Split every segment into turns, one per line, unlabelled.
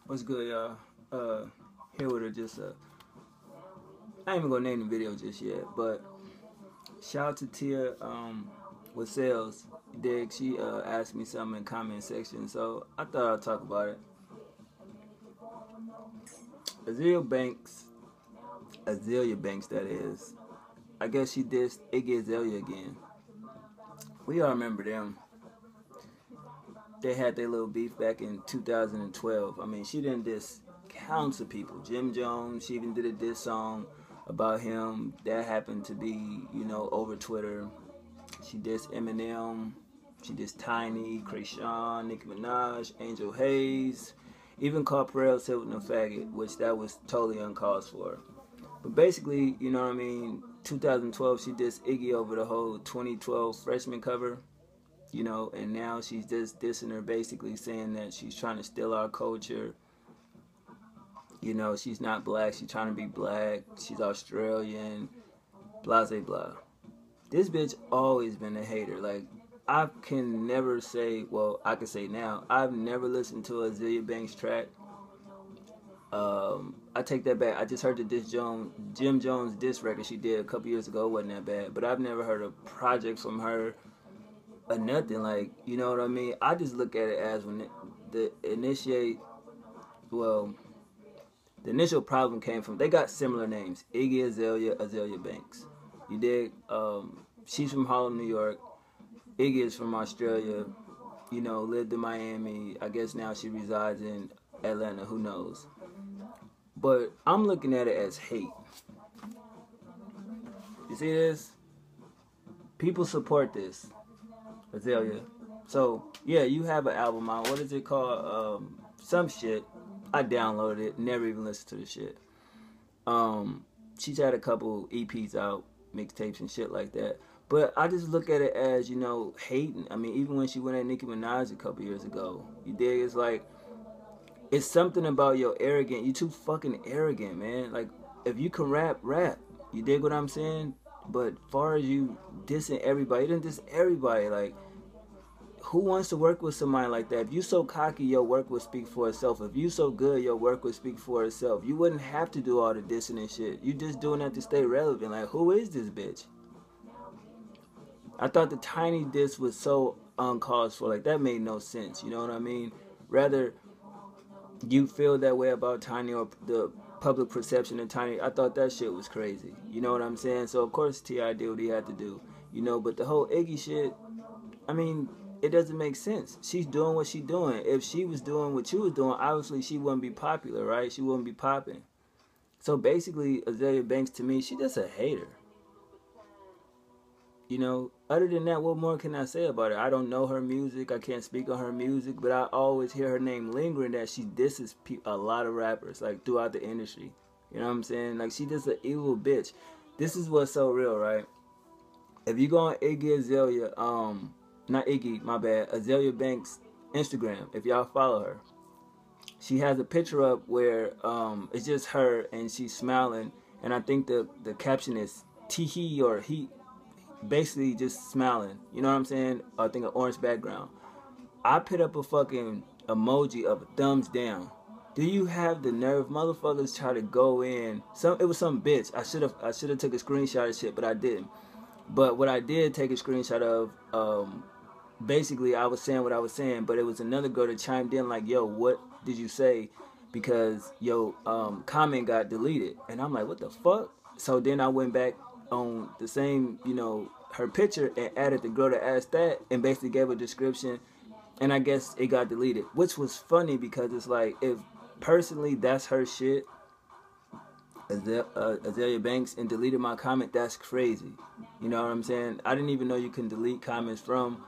What's good, y'all? Here with her just I ain't even gonna name the video just yet, but shout out to Tia Wessells. Dig, she asked me something in the comment section, so I thought I'd talk about it. Azealia Banks, that is. I guess she dissed Iggy Azealia again. We all remember them. They had their little beef back in 2012. I mean, she didn't diss counts of people. Jim Jones, she even did a diss song about him. That happened to be, over Twitter. She dissed Eminem. She dissed Tiny, Krayshawn, Nicki Minaj, Angel Hayes. Even called Pharrell Hilton a faggot, which that was totally uncalled for. But basically, 2012, she dissed Iggy over the whole 2012 freshman cover. And now she's just dissing her, basically saying that she's trying to steal our culture. She's not black, she's trying to be black, she's Australian, blah, blah, blah. This bitch always been a hater. Like, I can never say, well, I can say now, I've never listened to a Azealia Banks track. I take that back. I just heard the Jim Jones diss record she did a couple years ago. It wasn't that bad. But I've never heard a project from her or nothing. Like, you know what I mean? I just look at it as when the initial problem came from, they got similar names. Iggy Azealia, Azealia Banks. You dig? She's from Harlem, New York. Iggy is from Australia. Lived in Miami. I guess now she resides in Atlanta. Who knows? But I'm looking at it as hate. You see this? People support this. Azealia. So, yeah, you have an album out. What is it called? Some shit. I downloaded it. Never even listened to the shit. She's had a couple EPs out. Mixtapes and shit like that. But I just look at it as, hating. I mean, even when she went at Nicki Minaj a couple years ago. You dig? It's like, it's something about your arrogant. You too fucking arrogant, man. Like, if you can rap, rap. You dig what I'm saying? But far as you dissing everybody, you didn't diss everybody. Like, who wants to work with somebody like that? If you so cocky, your work would speak for itself. If you so good, your work would speak for itself. You wouldn't have to do all the dissing and shit. You just doing that to stay relevant. Like, who is this bitch? I thought the Tiny diss was so uncalled for. Like, that made no sense. You know what I mean? Rather, you feel that way about Tiny or the public perception of Tiny. I thought that shit was crazy. You know what I'm saying? So, of course, T.I. did what he had to do. But the whole Iggy shit, I mean, it doesn't make sense. She's doing what she's doing. If she was doing what you was doing, obviously she wouldn't be popular, right? She wouldn't be popping. So, basically, Azealia Banks, to me, she's just a hater. Other than that, what more can I say about her? I don't know her music. I can't speak on her music, but I always hear her name lingering that she disses a lot of rappers, like, throughout the industry. You know what I'm saying? Like, she just an evil bitch. This is what's so real, right? If you go on Iggy Azealia, not Iggy, my bad, Azealia Banks' Instagram, if y'all follow her, she has a picture up where it's just her and she's smiling, and I think the caption is Teehee or he, basically just smiling. You know what I'm saying? I think an orange background. I put up a fucking emoji of a thumbs down. Do you have the nerve? Motherfuckers try to go in. It was some bitch. I should have took a screenshot of shit, but I didn't. But what I did take a screenshot of, basically I was saying what I was saying, but it was another girl that chimed in like, yo, what did you say? Because your comment got deleted. And I'm like, what the fuck? So then I went back on the same, her picture and added the girl that asked that and basically gave a description, and I guess it got deleted, which was funny because it's like, if personally that's her shit, Azealia Banks, and deleted my comment, that's crazy. You know what I'm saying? I didn't even know you can delete comments from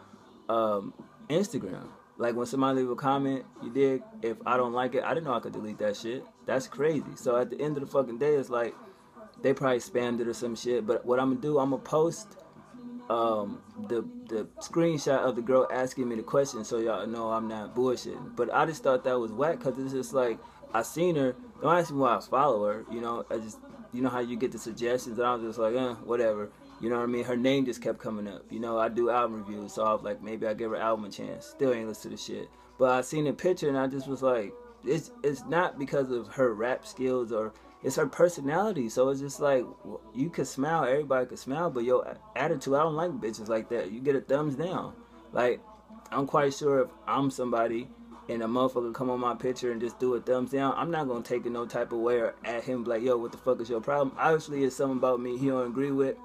Instagram. Like, when somebody leave a comment, you dig, if I don't like it, I didn't know I could delete that shit. That's crazy. So at the end of the fucking day, it's like, they probably spammed it or some shit. But what I'm gonna do, I'm gonna post the screenshot of the girl asking me the question, so y'all know I'm not bullshitting. But I just thought that was whack, because it's just like, I seen her. Don't ask me why I follow her. I just, how you get the suggestions, and I was just like, whatever. You know what I mean? Her name just kept coming up. I do album reviews, so I was like, maybe I give her album a chance. Still ain't listen to the shit. But I seen the picture, and I just was like, it's not because of her rap skills, or it's her personality. So it's just like, you could smile, everybody could smile, but your attitude, I don't like bitches like that. You get a thumbs down. Like, I'm quite sure if I'm somebody and a motherfucker come on my picture and just do a thumbs down, I'm not gonna take it no type of way or at him like, yo, what the fuck is your problem? Obviously, it's something about me he don't agree with.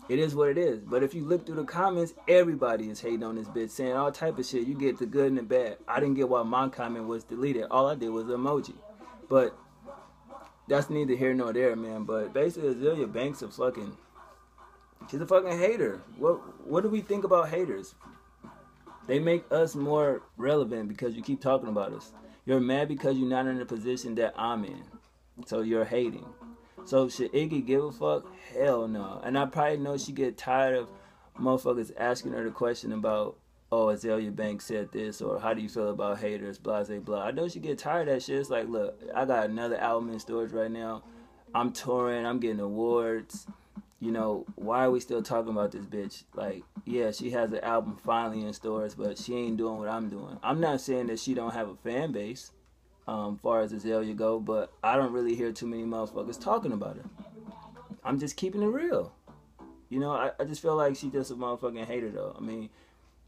It is what it is. But if you look through the comments, everybody is hating on this bitch, saying all type of shit. You get the good and the bad. I didn't get why my comment was deleted. All I did was an emoji. But that's neither here nor there, man. But basically, Azealia Banks she's a fucking hater. What do we think about haters? They make us more relevant because you keep talking about us. You're mad because you're not in the position that I'm in. So you're hating. So should Iggy give a fuck? Hell no. And I probably know she get tired of motherfuckers asking her the question about, oh, Azealia Banks said this, or how do you feel about haters, blah, blah, blah. I know she get tired of that shit. It's like, look, I got another album in storage right now. I'm touring. I'm getting awards. You know, why are we still talking about this bitch? Like, yeah, she has an album finally in stores, but she ain't doing what I'm doing. I'm not saying that she don't have a fan base, far as Azealia go, but I don't really hear too many motherfuckers talking about her. I'm just keeping it real. You know, I just feel like she just a motherfucking hater, though. I mean,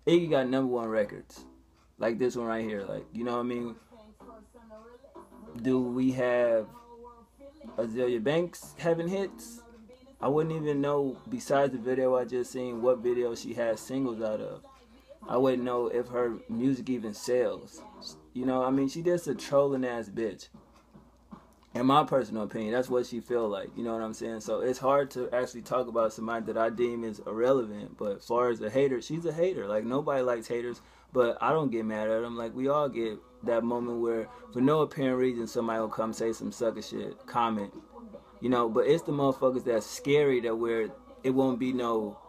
Iggy got #1 records. Like this one right here. Like, you know what I mean? Do we have Azealia Banks having hits? I wouldn't even know, besides the video I just seen, what video she has singles out of. I wouldn't know if her music even sells. You know, I mean, she just a trolling ass bitch. In my personal opinion, that's what she feel like. You know what I'm saying? So it's hard to actually talk about somebody that I deem is irrelevant. But as far as a hater, she's a hater. Like, nobody likes haters, but I don't get mad at them. Like, we all get that moment where, for no apparent reason, somebody will come say some sucker shit, comment. You know, but it's the motherfuckers that's scary, that where it won't be no,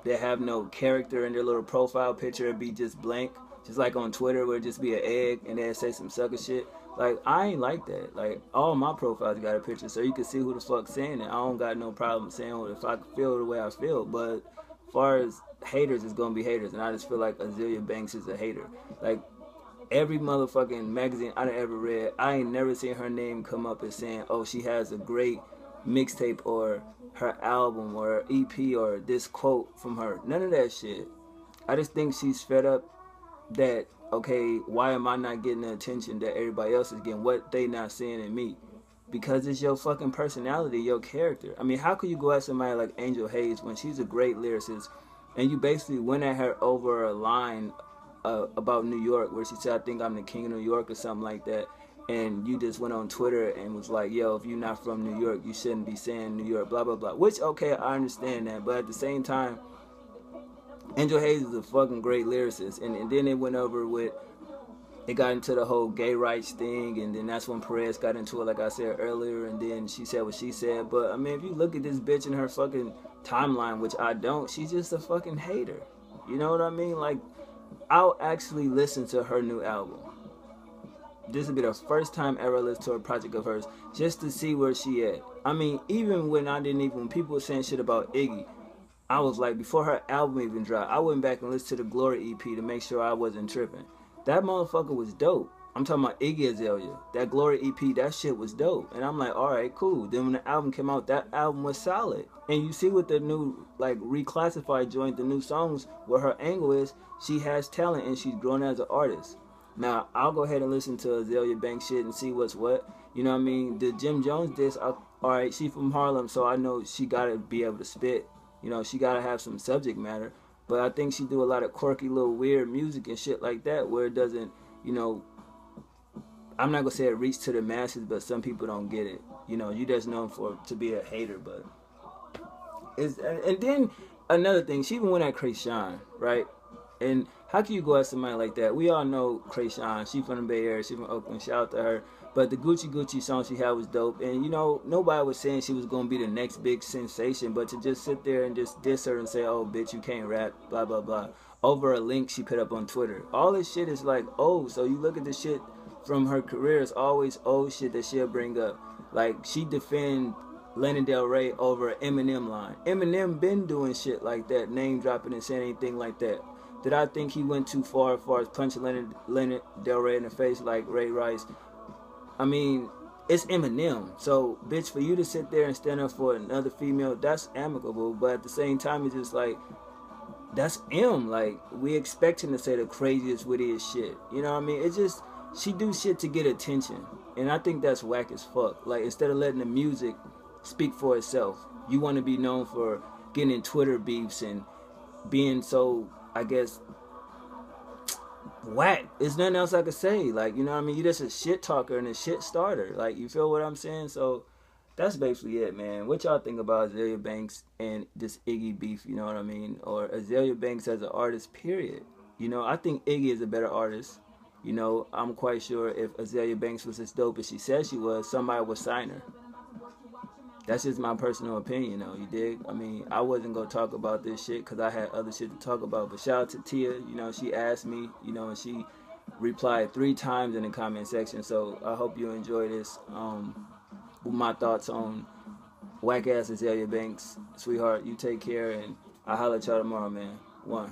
they have no character in their little profile picture. It'd be just blank. Just like on Twitter where it just be an egg and they'd say some sucker shit. Like, I ain't like that. Like, all my profiles got a picture so you can see who the fuck's saying it. I don't got no problem saying it if I feel the way I feel. But as far as haters, it's gonna be haters. And I just feel like Azealia Banks is a hater. Like, every motherfucking magazine I done ever read, I ain't never seen her name come up as saying, oh, she has a great mixtape or her album or EP or this quote from her. None of that shit. I just think she's fed up that, okay, why am I not getting the attention that everybody else is getting? What they not seeing in me? Because it's your fucking personality, your character. I mean, how could you go at somebody like Angel Hayes when she's a great lyricist and you basically went at her over a line about New York where she said, I think I'm the king of New York or something like that, and you just went on Twitter and was like, yo, if you're not from New York, you shouldn't be saying New York, blah, blah, blah. Which, okay, I understand that, but at the same time, Angel Hayes is a fucking great lyricist. And then it went over with, it got into the whole gay rights thing, and then that's when Perez got into it, like I said earlier, and then she said what she said. But, I mean, if you look at this bitch in her fucking timeline, which I don't, she's just a fucking hater. You know what I mean? Like, I'll actually listen to her new album. This will be the first time ever I listened to a project of hers, just to see where she at. I mean, even when when people were saying shit about Iggy, I was like, before her album even dropped, I went back and listened to the Glory EP to make sure I wasn't tripping. That motherfucker was dope. I'm talking about Iggy Azealia. That Glory EP, that shit was dope. And I'm like, alright, cool. Then when the album came out, that album was solid. And you see with the new, like, reclassified joint, the new songs, where her angle is, she has talent and she's grown as an artist. Now, I'll go ahead and listen to Azealia Banks shit and see what's what. You know what I mean? The Jim Jones disc, alright, she from Harlem, so I know she gotta be able to spit. You know, she gotta have some subject matter. But I think she do a lot of quirky little weird music and shit like that where it doesn't, you know, I'm not gonna say it reach to the masses, but some people don't get it. You know, you just known to be a hater, but and then another thing, she even went at Krayshawn, right? And how can you go at somebody like that? We all know Krayshawn. She from the Bay Area. She from Oakland. Shout out to her. But the Gucci song she had was dope. And, you know, nobody was saying she was going to be the next big sensation. But to just sit there and just diss her and say, oh, bitch, you can't rap, blah, blah, blah, over a link she put up on Twitter. All this shit is like, oh, so you look at the shit from her career, it's always old shit that she'll bring up. Like, she defend Lana Del Rey over an Eminem line. Eminem been doing shit like that, name dropping and saying anything like that. Did I think he went too far as punching Lana Del Rey in the face like Ray Rice? I mean, it's Eminem. So, bitch, for you to sit there and stand up for another female, that's amicable. But at the same time, it's just like, that's M. Like, we expect him to say the craziest, wittiest shit. You know what I mean? It's just, she do shit to get attention. And I think that's whack as fuck. Like, instead of letting the music speak for itself, you want to be known for getting in Twitter beefs and being so, I guess, whack. There's nothing else I could say. Like, you know what I mean? You just a shit talker and a shit starter. Like, you feel what I'm saying? So, that's basically it, man. What y'all think about Azealia Banks and this Iggy beef, you know what I mean? Or Azealia Banks as an artist, period. You know, I think Iggy is a better artist. You know, I'm quite sure if Azealia Banks was as dope as she said she was, somebody would sign her. That's just my personal opinion, though, you dig? I mean, I wasn't going to talk about this shit because I had other shit to talk about. But shout out to Tia, you know, she asked me, you know, and she replied 3 times in the comment section. So I hope you enjoy this. My thoughts on whack ass Azealia Banks. Sweetheart, you take care, and I'll holler at y'all tomorrow, man. 1.